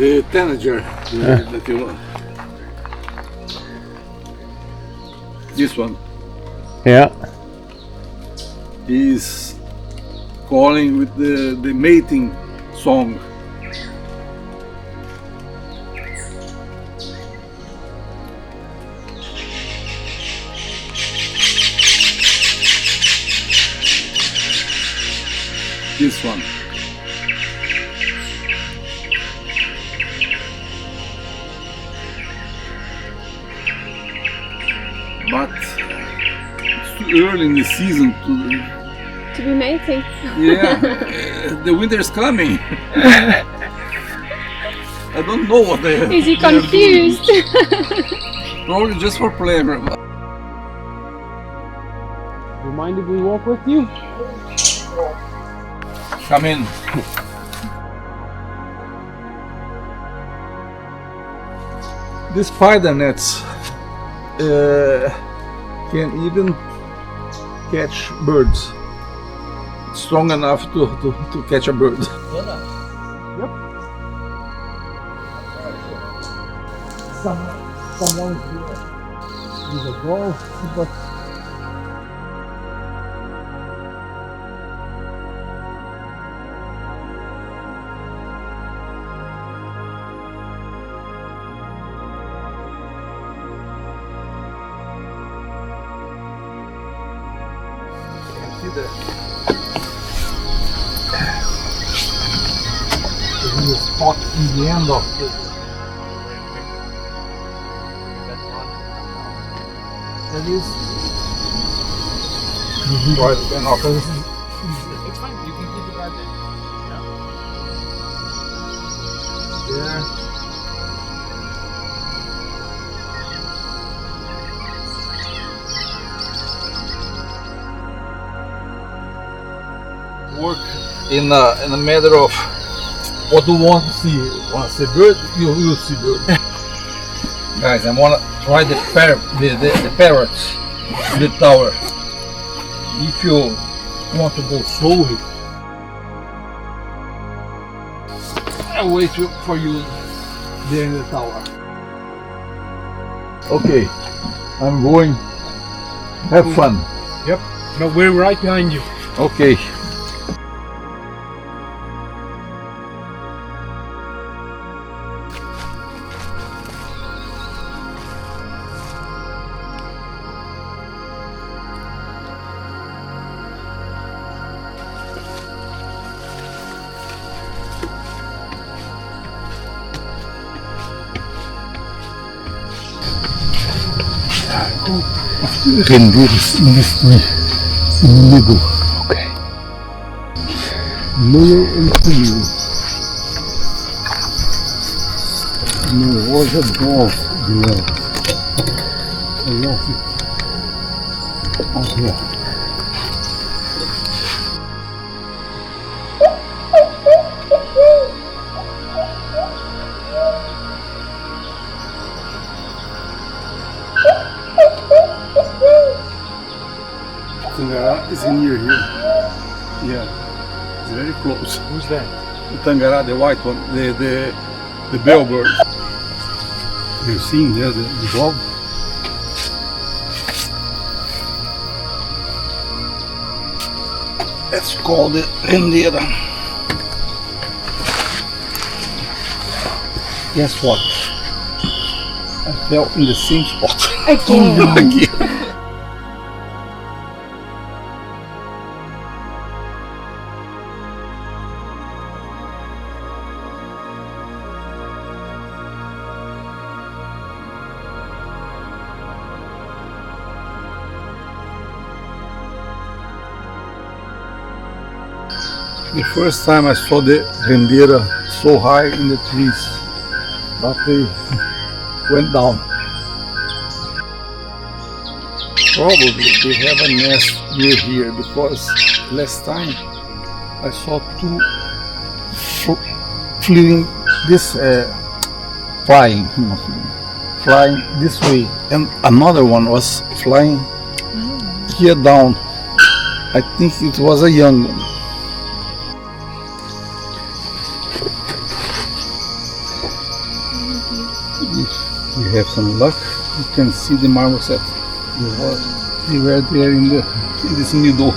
The Tanager that you want. This one. Yeah. He's calling with the mating song. This one. But it's too early in the season to be mating. Yeah, the winter is coming. I don't know what they are. Is he confused? Probably just for pleasure. You mind if we walk with you? Come in. These spider nets can even catch birds. Strong enough to catch a bird. Yep. Someone here with a ball, but There's a spot in the end of the that is right then after this. it's fine. You can keep it right there. Yeah. Work in a matter of what do you want to see. Want to see bird? You'll see bird. Guys, I want to try the parrots in the tower. If you want to go slowly, I'll wait for you there in the tower. Okay, I'm going. Have fun. Yep. No, we're right behind you. Okay. Rendir in the middle. Okay. Middle and middle. No, was a dog below. I lost it. Out here. Tangará is near here. Yeah, it's very close. Who's that? The Tangará, the white one, the Bellbird. You're seeing there the dog. That's called the Rendeira. Guess what? I fell in the same spot. Again. The first time I saw the Rendeira so high in the trees, but they went down. Probably they have a nest near here because last time I saw two flying this way, and another one was flying here down. I think it was a young one. We have some luck. You can see the marmoset. They were there in this middle.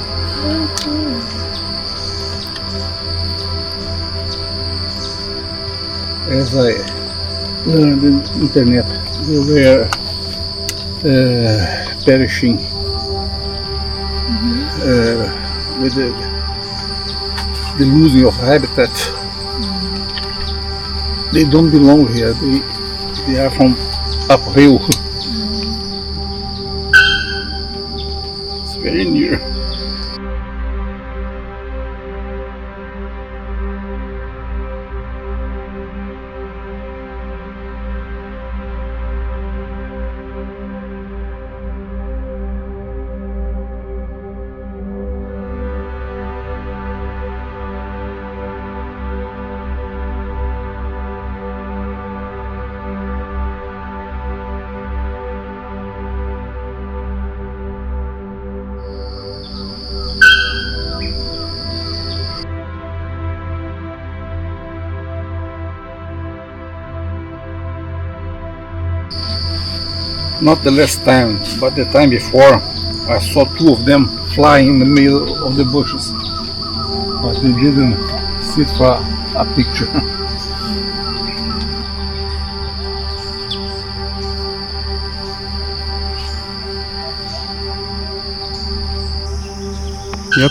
As I learned in the internet, they were perishing with the losing of habitat. They don't belong here. They are from uphill. It's very near. Not the last time, but the time before, I saw two of them flying in the middle of the bushes, but they didn't sit for a picture. Yep.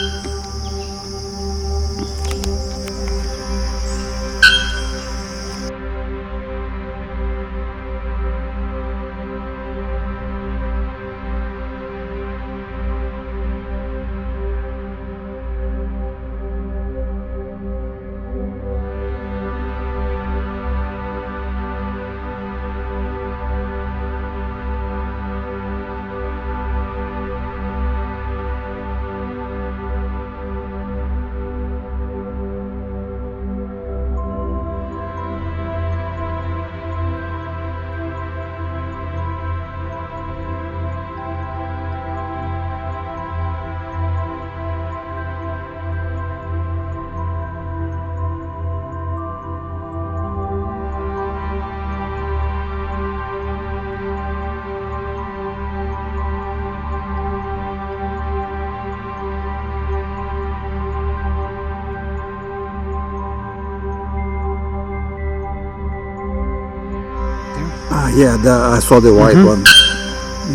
Yeah, I saw the white one.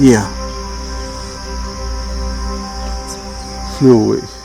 Yeah. Flew away.